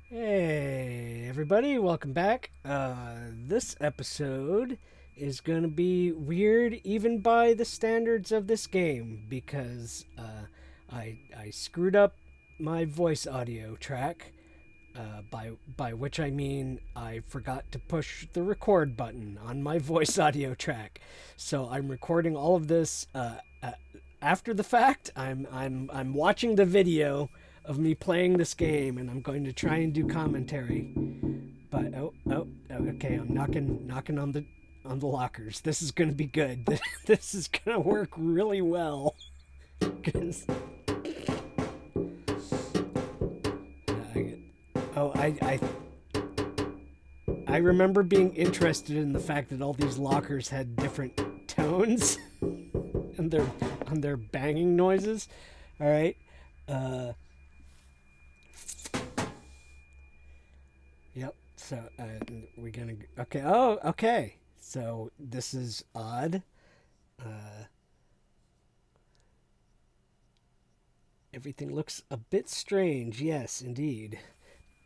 Hey, everybody, welcome back. This episode is going to be weird even by the standards of this game because I screwed up my voice audio track. By which I mean I forgot to push the record button on my voice audio track. So I'm recording all of this after the fact. I'm watching the video of me playing this game, and I'm going to try and do commentary. But okay, I'm knocking on the lockers. This is going to be good. This is going to work really well. 'Cause- oh, I remember being interested in the fact that all these lockers had different tones and their banging noises. All right. Uh, yep. So we're gonna. Okay. Oh, okay. So this is odd. Uh, Everything looks a bit strange. Yes, indeed.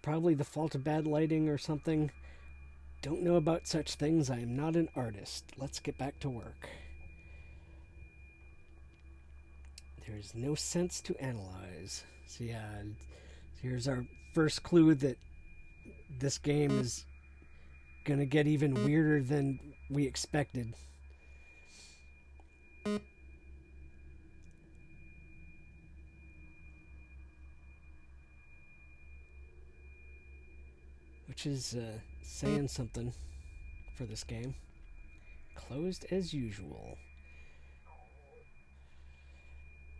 Probably the fault of bad lighting or something. Don't know about such things. I am not an artist. Let's get back to work. There is no sense to analyze. So yeah, here's our first clue that this game is gonna get even weirder than we expected. Which is saying something for this game. Closed as usual.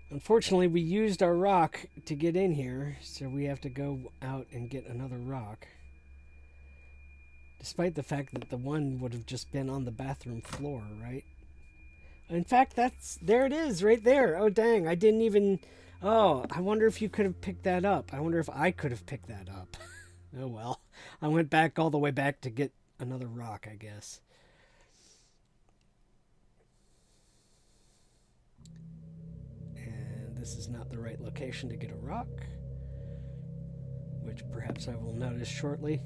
Unfortunately, we used our rock to get in here, so we have to go out and get another rock. Despite the fact that the one would have just been on the bathroom floor, right? In fact, there it is, right there. Oh, dang, I didn't even... Oh, I wonder if you could have picked that up. I wonder if I could have picked that up. Oh, well. I went back all the way back to get another rock, I guess. And this is not the right location to get a rock, which perhaps I will notice shortly.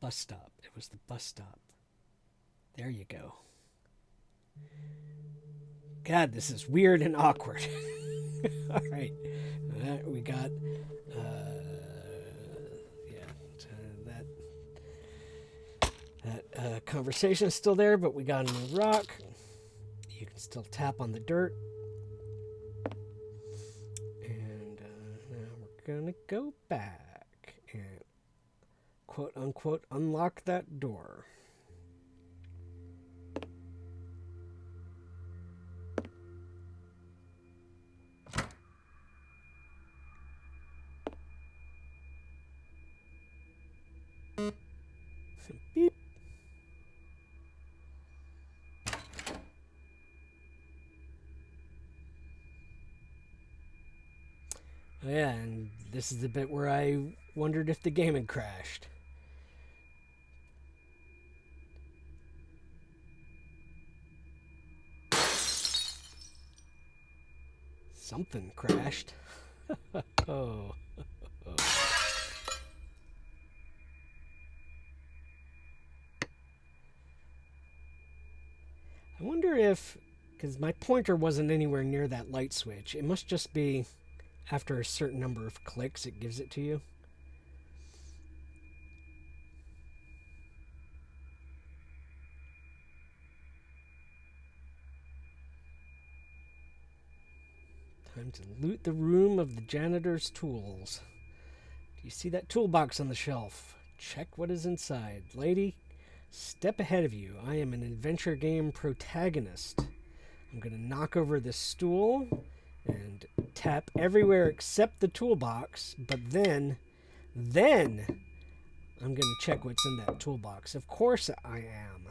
Bus stop. It was the bus stop. There you go. God, this is weird and awkward. All right. We got, yeah, that conversation is still there, but we got a new rock. You can still tap on the dirt. And now we're going to go back and quote unquote unlock that door. Beep. Oh, yeah, and this is the bit where I wondered if the game had crashed. Something crashed. Oh. I wonder if, because my pointer wasn't anywhere near that light switch, it must just be after a certain number of clicks it gives it to you. Time to loot the room of the janitor's tools. Do you see that toolbox on the shelf? Check what is inside. Lady, step ahead of you. I am an adventure game protagonist. I'm going to knock over this stool and tap everywhere except the toolbox, but then I'm going to check what's in that toolbox. Of course I am.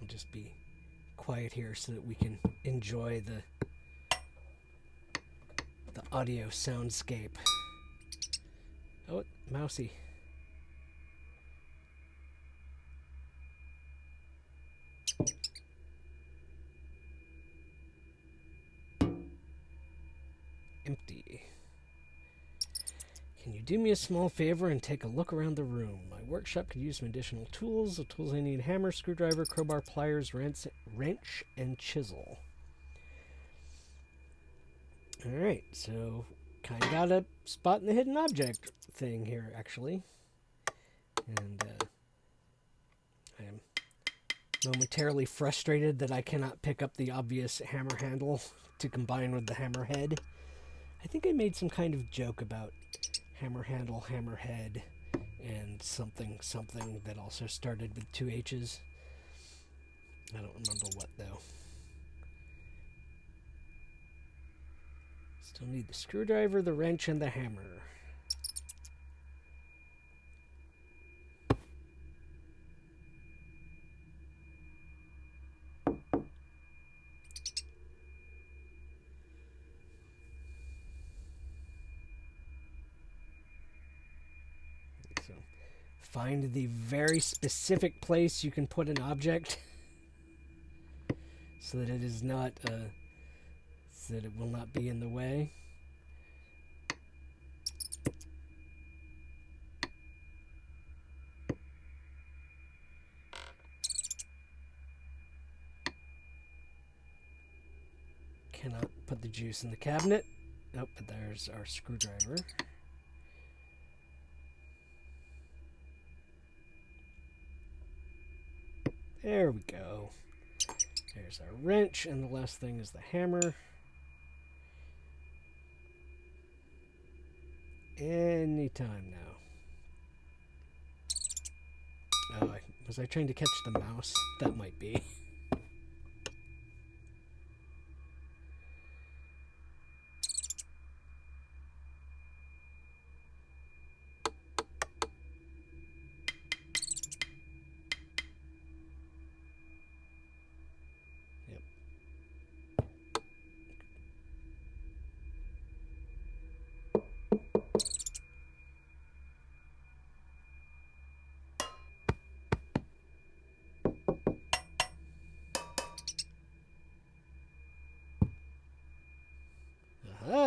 I'll just be quiet here so that we can enjoy the audio soundscape. Oh, mousy. Empty. Can you do me a small favor and take a look around the room? My workshop could use some additional tools. The tools I need: hammer, screwdriver, crowbar, pliers, wrench, and chisel. Alright, so kind of got a spot in the hidden object thing here, actually. And I am momentarily frustrated that I cannot pick up the obvious hammer handle to combine with the hammer head. I think I made some kind of joke about hammer handle, hammer head, and something that also started with 2 H's. I don't remember what, though. Still need the screwdriver, the wrench, and the hammer. So, find the very specific place you can put an object so that it is not so that it will not be in the way. Cannot put the juice in the cabinet. Nope, but there's our screwdriver. There we go. There's our wrench, and the last thing is the hammer. Anytime now. Oh, was I trying to catch the mouse? That might be.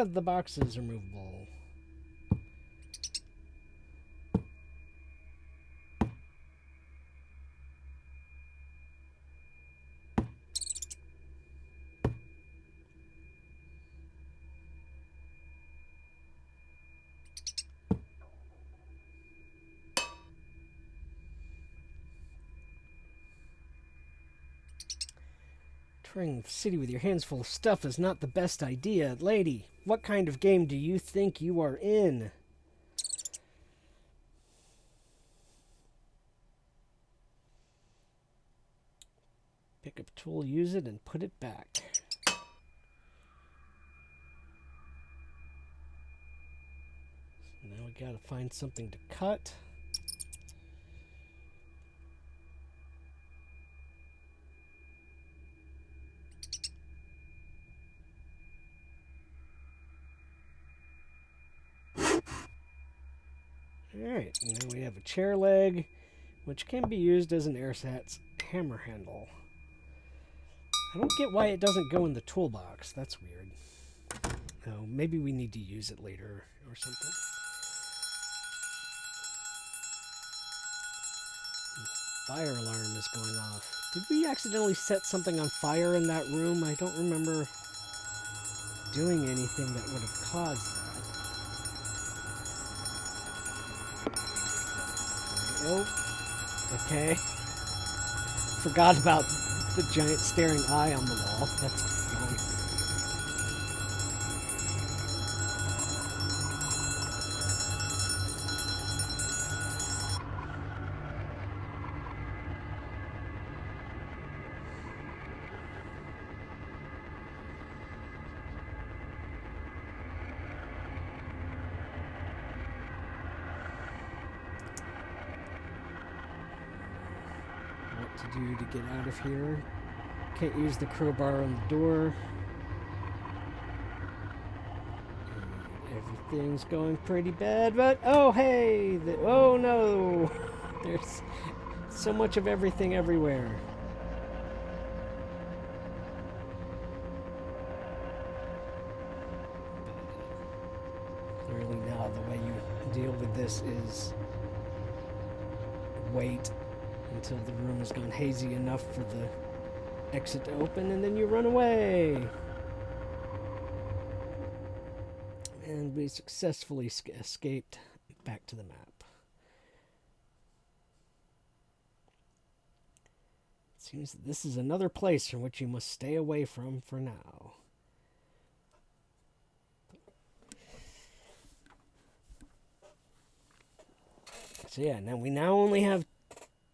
The box is removable. Touring the city with your hands full of stuff is not the best idea. Lady, what kind of game do you think you are in? Pick up a tool, use it, and put it back. So now we gotta find something to cut. Alright, and then we have a chair leg, which can be used as an ersatz hammer handle. I don't get why it doesn't go in the toolbox. That's weird. Oh, maybe we need to use it later or something. Fire alarm is going off. Did we accidentally set something on fire in that room? I don't remember doing anything that would have caused that. Oh, okay. Forgot about the giant staring eye on the wall. That's fine. to do to get out of here. Can't use the crowbar on the door. Everything's going pretty bad, but oh hey! Oh no! There's so much of everything everywhere. Clearly now the way you deal with this is wait until the room has gone hazy enough for the exit to open, and then you run away. And we successfully escaped back to the map. It seems that this is another place from which you must stay away from for now. So yeah, now we only have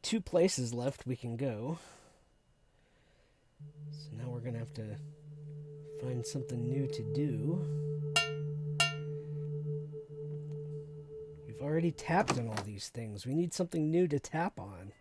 2 places left we can go. So now we're gonna have to find something new to do. We've already tapped on all these things. We need something new to tap on.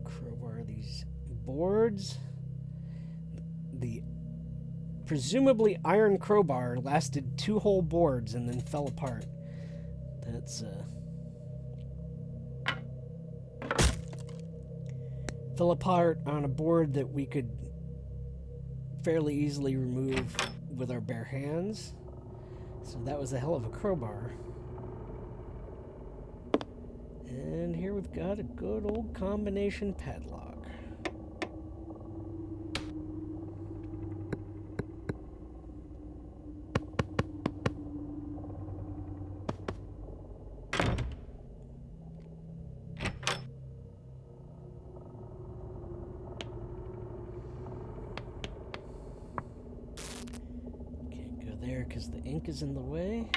Crowbar these boards. The presumably iron crowbar lasted 2 whole boards and then fell apart. That's fell apart on a board that we could fairly easily remove with our bare hands. So that was a hell of a crowbar. And here we've got a good old combination padlock. Can't go there because the ink is in the way.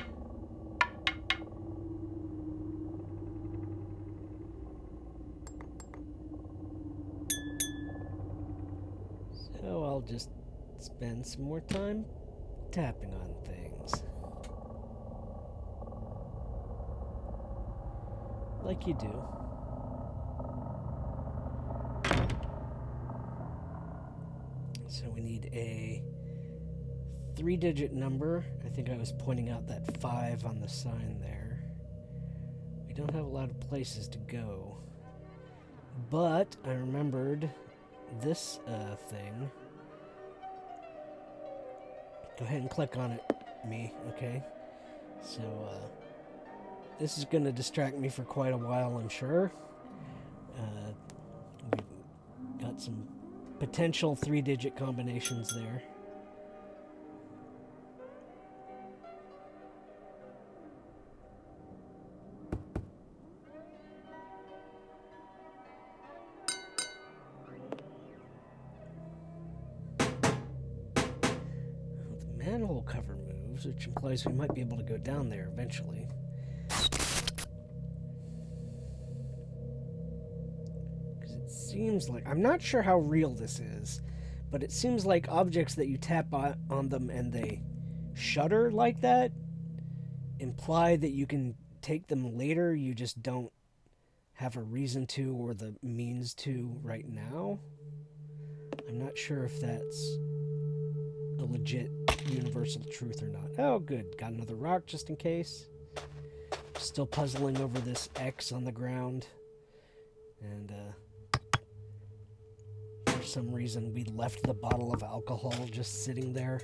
So I'll just spend some more time tapping on things. Like you do. So we need a 3-digit number. I think I was pointing out that 5 on the sign there. We don't have a lot of places to go. But I remembered this thing. Go ahead and click on it, me, okay? So, this is going to distract me for quite a while, I'm sure. We've got some potential 3-digit combinations there. Manhole cover moves, which implies we might be able to go down there eventually. Because it seems like... I'm not sure how real this is, but it seems like objects that you tap on them and they shudder like that imply that you can take them later, you just don't have a reason to or the means to right now. I'm not sure if that's a legit universal truth or not. Oh, good. Got another rock just in case. Still puzzling over this X on the ground. And, for some reason, we left the bottle of alcohol just sitting there.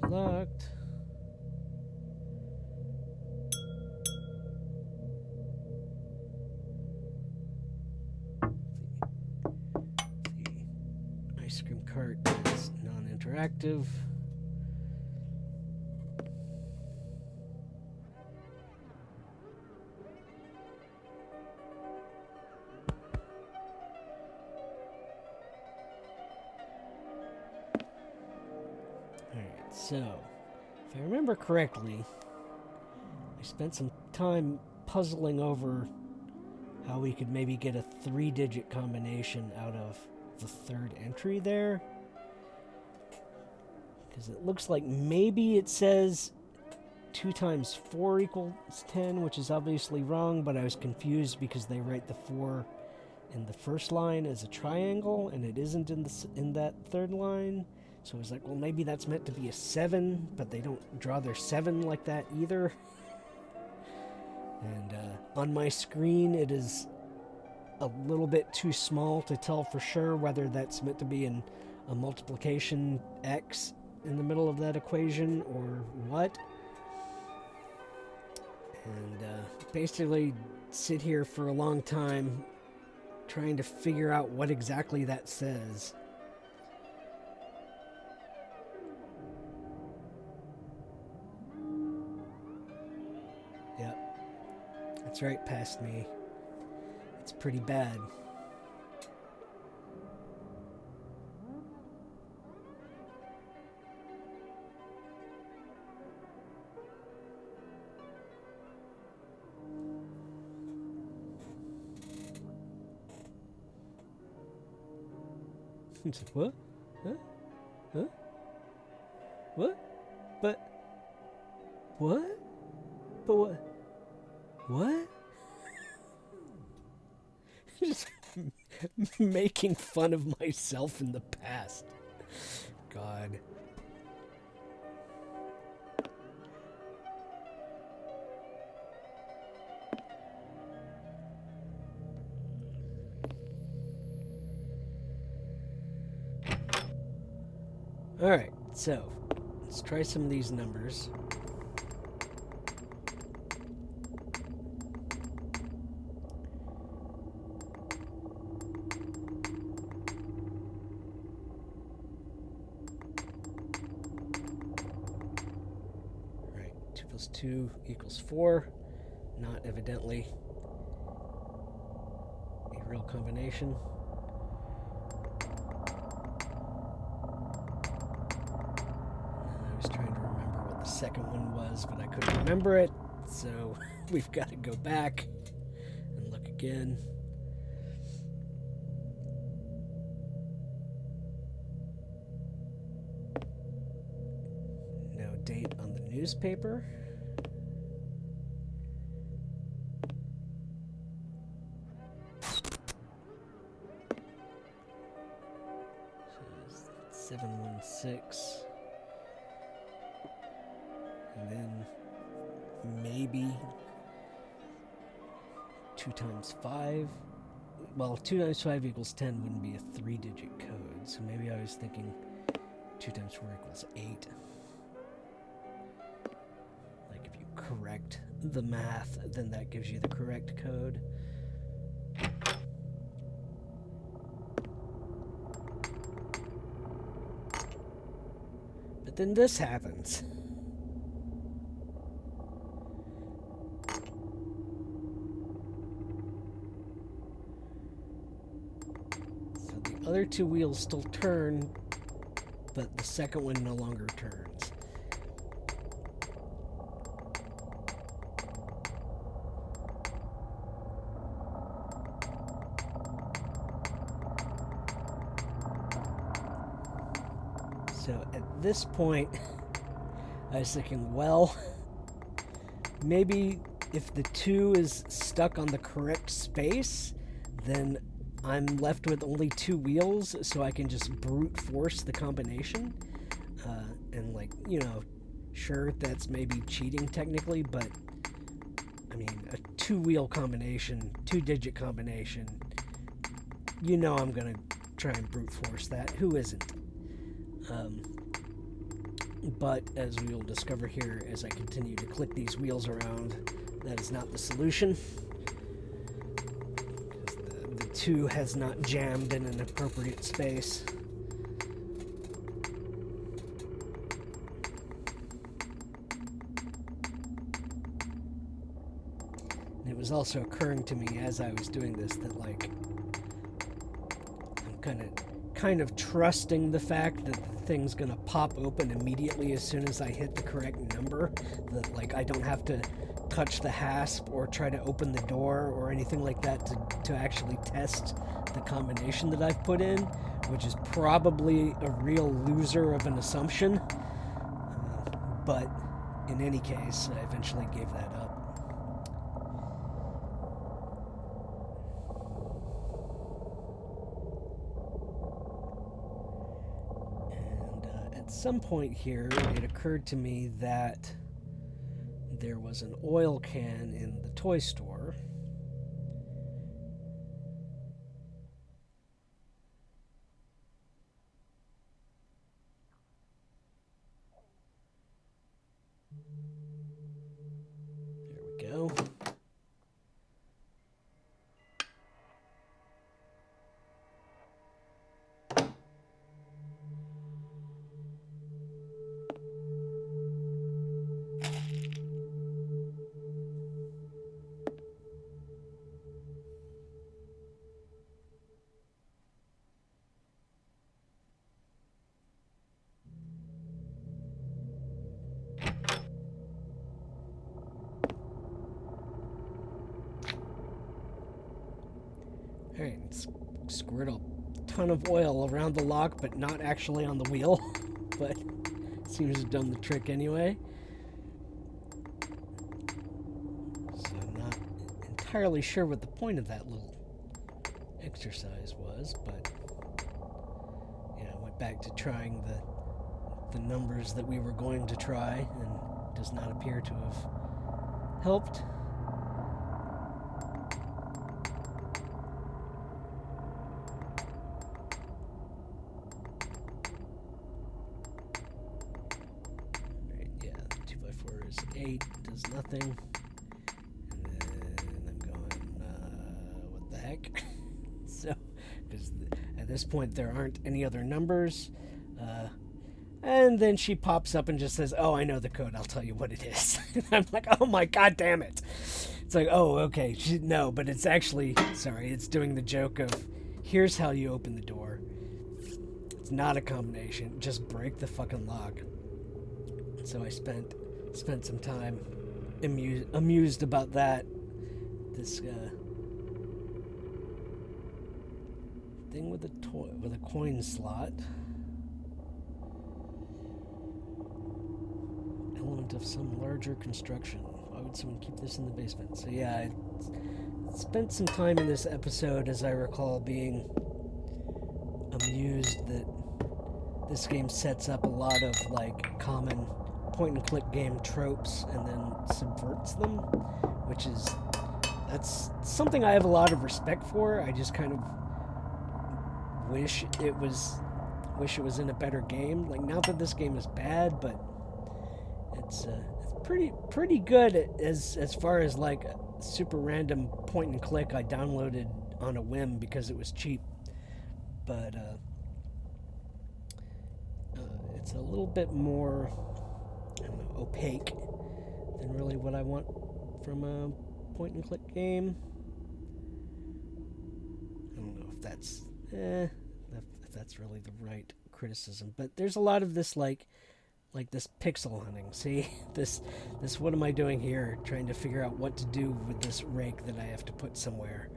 Locked. interactive. Alright, so, if I remember correctly, I spent some time puzzling over how we could maybe get a 3-digit combination out of the third entry there. Because it looks like maybe it says 2 times 4 equals 10, which is obviously wrong, but I was confused because they write the 4 in the first line as a triangle, and it isn't in that third line. So I was like, well, maybe that's meant to be a 7, but they don't draw their 7 like that either. And on my screen, it is a little bit too small to tell for sure whether that's meant to be a multiplication X in the middle of that equation or what. And basically sit here for a long time trying to figure out what exactly that says. Yep. That's right past me. It's pretty bad. What? Huh? Huh? What? But... What? But what? What? Just making fun of myself in the past. God. Alright, so let's try some of these numbers. Right, 2 plus 2 equals 4. Not evidently a real combination. I was trying to remember what the second one was, but I couldn't remember it, so we've got to go back and look again. No date on the newspaper. So 716. And then maybe 2 times 5. Well, 2 times 5 equals 10 wouldn't be a 3-digit code. So maybe I was thinking 2 times 4 equals 8. Like if you correct the math, then that gives you the correct code. But then this happens. Other 2 wheels still turn, but the second one no longer turns. So at this point, I was thinking, well, maybe if the 2 is stuck on the correct space, then I'm left with only 2 wheels, so I can just brute force the combination. And like, you know, sure, that's maybe cheating technically, but I mean, a 2-wheel combination, 2-digit combination, you know I'm gonna try and brute force that. Who isn't? But as we will discover here as I continue to click these wheels around, that is not the solution. 2 has not jammed in an appropriate space. was also occurring to me as I was doing this that, like, I'm kind of trusting the fact that the thing's gonna pop open immediately as soon as I hit the correct number. That, like, I don't have to touch the hasp or try to open the door or anything like that to actually test the combination that I've put in, which is probably a real loser of an assumption. But in any case, I eventually gave that up. And at some point here, it occurred to me that there was an oil can in the toy store. There we go. Alright, squirt a ton of oil around the lock, but not actually on the wheel. But seems to have done the trick anyway. So I'm not entirely sure what the point of that little exercise was, but yeah, I went back to trying the numbers that we were going to try, and does not appear to have helped. Is 8, does nothing. And then I'm going, what the heck? So, because at this point there aren't any other numbers. And then she pops up and just says, oh, I know the code, I'll tell you what it is. I'm like, oh my god damn it. It's like, oh, okay. No, but it's actually, sorry, it's doing the joke of, here's how you open the door. It's not a combination, just break the fucking lock. So I spent some time amused about that. This thing with a coin slot. Element of some larger construction. Why would someone keep this in the basement? So yeah, I spent some time in this episode, as I recall, being amused that this game sets up a lot of, like, common point-and-click game tropes and then subverts them, which is, that's something I have a lot of respect for. I just kind of wish it was in a better game. Like, not that this game is bad, but it's pretty good as far as, like, super random point-and-click I downloaded on a whim because it was cheap. But it's a little bit more, I don't know, opaque than really what I want from a point-and-click game. I don't know if that's if that's really the right criticism, but there's a lot of this like this pixel hunting. See, this what am I doing here? Trying to figure out what to do with this rake that I have to put somewhere.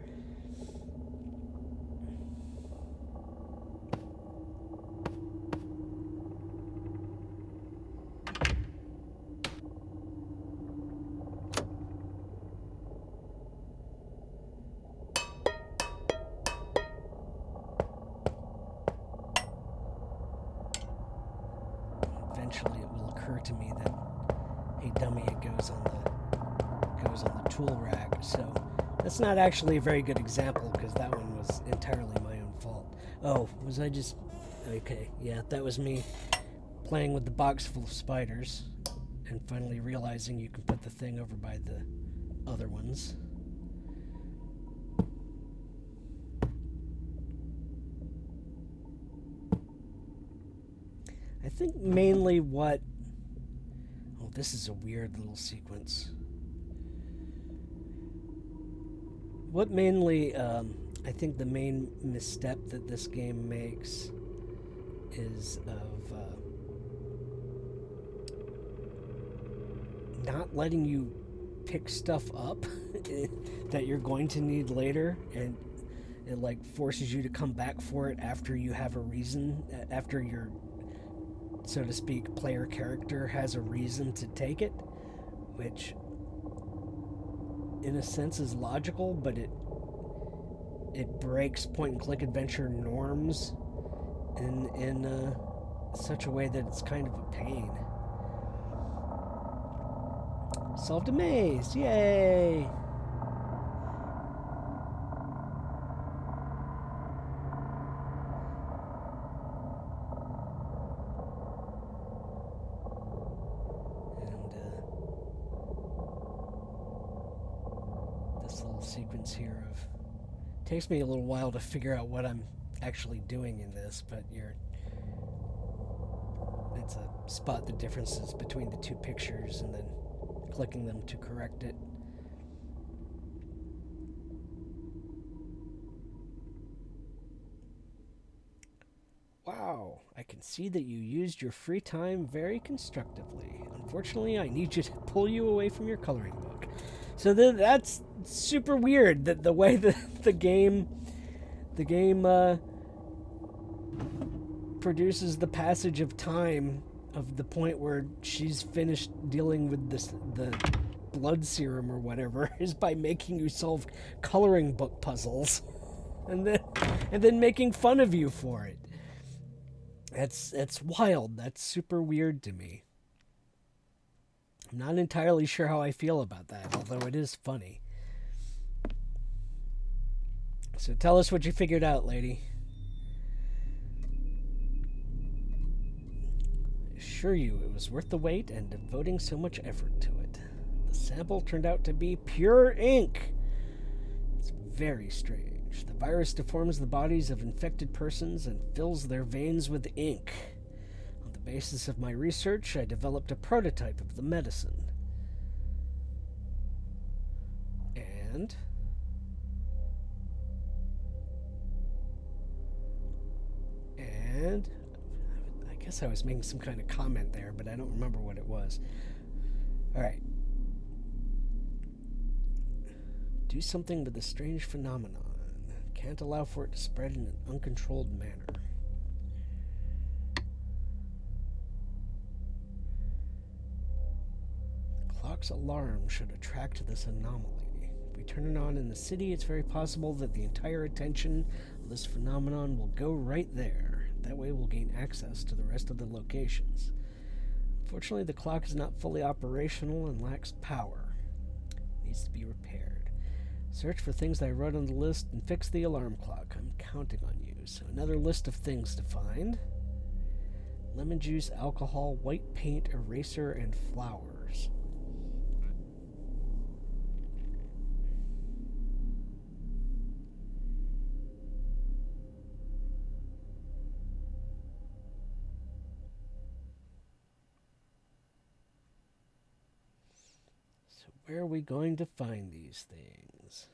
Eventually it will occur to me that, hey dummy, it goes on the tool rack. So that's not actually a very good example because that one was entirely my own fault. Oh, was I just, okay, yeah, that was me playing with the box full of spiders and finally realizing you can put the thing over by the other ones. I think mainly what... Oh, this is a weird little sequence. what mainly, I think the main misstep that this game makes is of not letting you pick stuff up that you're going to need later, and it like forces you to come back for it after you have a reason, after your, so to speak, player character has a reason to take it, which in a sense is logical, but it breaks point and click adventure norms in such a way that it's kind of a pain. Solved a maze, yay! This little sequence here of takes me a little while to figure out what I'm actually doing in this, but it's a spot the differences between the two pictures and then clicking them to correct it. Wow, I can see that you used your free time very constructively. Unfortunately, I need you to pull you away from your coloring book. So that's super weird, that the way that the game produces the passage of time of the point where she's finished dealing with the blood serum or whatever is by making you solve coloring book puzzles and then making fun of you for it. That's wild. That's super weird to me. I'm not entirely sure how I feel about that, although it is funny. So tell us what you figured out, lady. I assure you it was worth the wait and devoting so much effort to it. The sample turned out to be pure ink. It's very strange. The virus deforms the bodies of infected persons and fills their veins with ink. On the basis of my research, I developed a prototype of the medicine. And I guess I was making some kind of comment there, but I don't remember what it was. All right. Do something with a strange phenomenon. Can't allow for it to spread in an uncontrolled manner. The clock's alarm should attract this anomaly. If we turn it on in the city, it's very possible that the entire attention of this phenomenon will go right there. That way we'll gain access to the rest of the locations. Unfortunately, the clock is not fully operational and lacks power. It needs to be repaired. Search for things that I wrote on the list and fix the alarm clock. I'm counting on you. So another list of things to find. Lemon juice, alcohol, white paint, eraser, and flowers. So where are we going to find these things?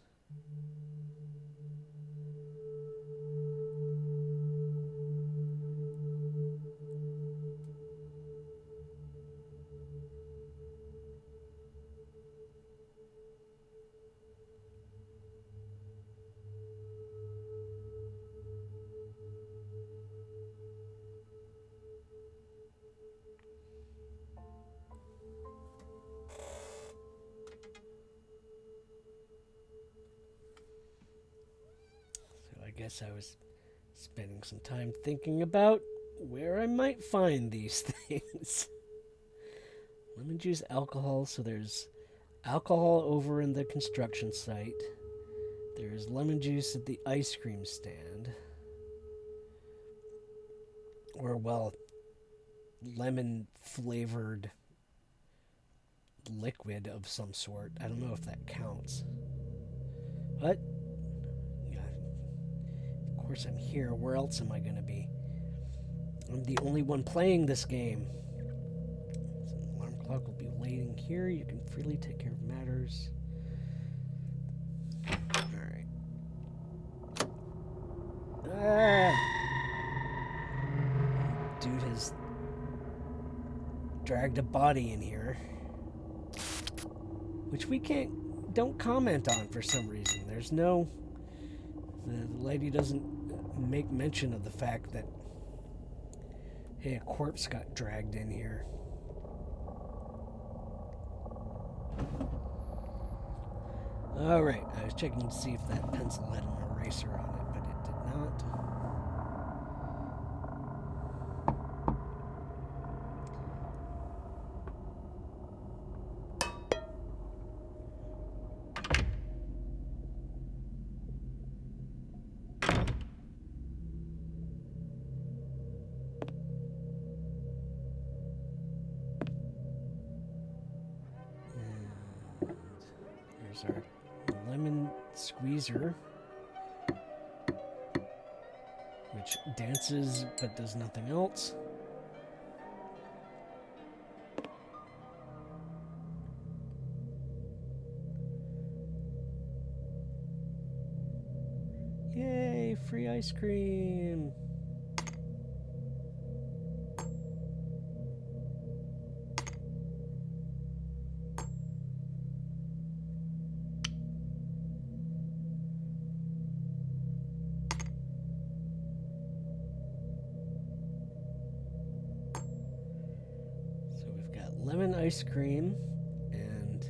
I guess I was spending some time thinking about where I might find these things. Lemon juice, alcohol. So there's alcohol over in the construction site. There's lemon juice at the ice cream stand. Or, well, lemon flavored liquid of some sort. I don't know if that counts. What? Of course I'm here. Where else am I going to be? I'm the only one playing this game. So the alarm clock will be waiting here. You can freely take care of matters. Alright. Ah! Dude has dragged a body in here, which we don't comment on for some reason. There's no... The lady doesn't make mention of the fact that, hey, a corpse got dragged in here. Alright, I was checking to see if that pencil had an eraser on it, but it did not. And there's our lemon squeezer, which dances but does nothing else. Yay, free ice cream! Lemon ice cream, and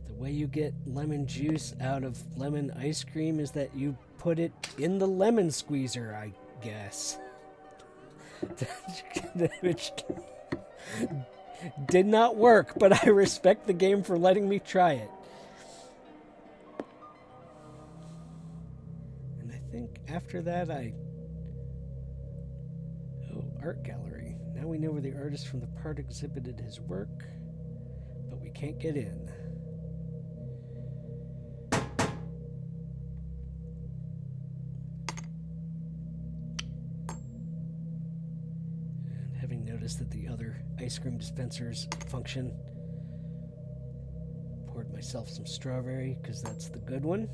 the way you get lemon juice out of lemon ice cream is that you put it in the lemon squeezer, I guess. Which did not work, but I respect the game for letting me try it. And I think after that Oh, art gallery. Now we know where the artist from the part exhibited his work, but we can't get in. And having noticed that the other ice cream dispensers function, poured myself some strawberry because that's the good one.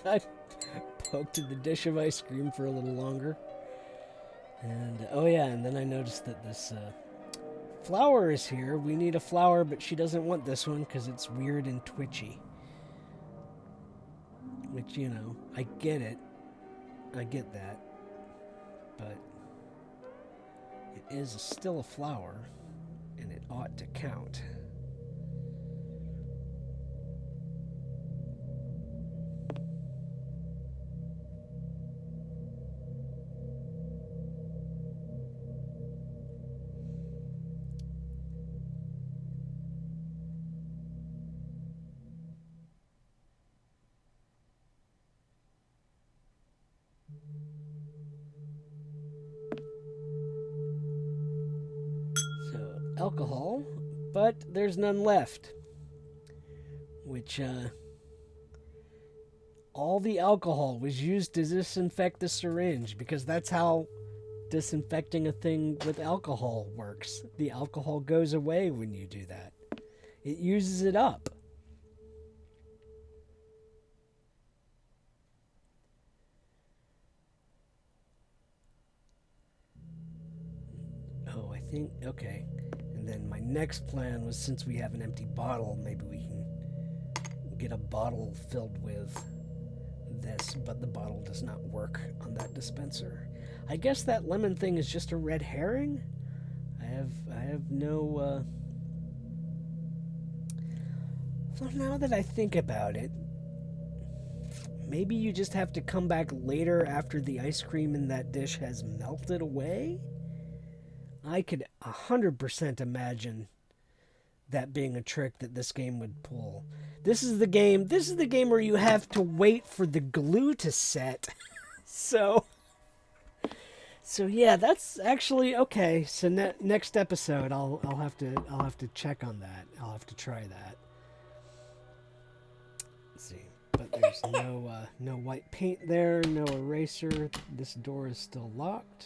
I poked at the dish of ice cream for a little longer. And, oh yeah, and then I noticed that this flower is here. We need a flower, but she doesn't want this one because it's weird and twitchy. Which, you know, I get it. I get that. But it is still a flower, and it ought to count. Alcohol, but there's none left. Which, all the alcohol was used to disinfect the syringe, because that's how disinfecting a thing with alcohol works. The alcohol goes away when you do that. It uses it up. Oh, I think, okay. And then my next plan was, since we have an empty bottle, maybe we can get a bottle filled with this, but the bottle does not work on that dispenser. I guess that lemon thing is just a red herring? I have no, So now that I think about it, maybe you just have to come back later after the ice cream in that dish has melted away? I could 100% imagine that being a trick that this game would pull. This is the game where you have to wait for the glue to set. So yeah, that's actually okay. So next episode I'll have to check on that. I'll have to try that. Let's see. but there's no white paint there, no eraser. This door is still locked.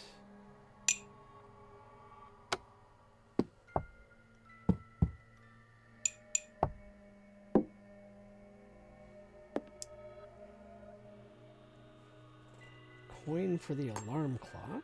Coin for the alarm clock.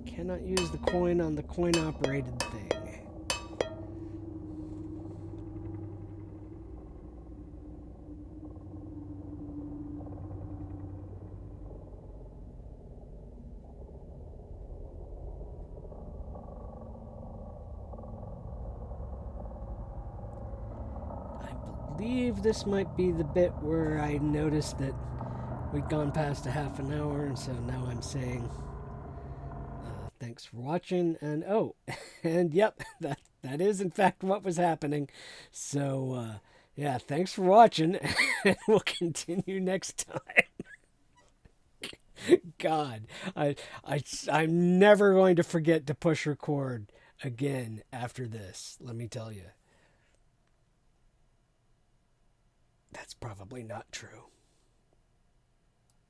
Cannot use the coin on the coin-operated thing. I believe this might be the bit where I noticed that we'd gone past a half an hour, and so now I'm saying thanks for watching, and oh, and yep, that is in fact what was happening. So yeah, thanks for watching, and we'll continue next time. God, I'm never going to forget to push record again after this. Let me tell you, that's probably not true.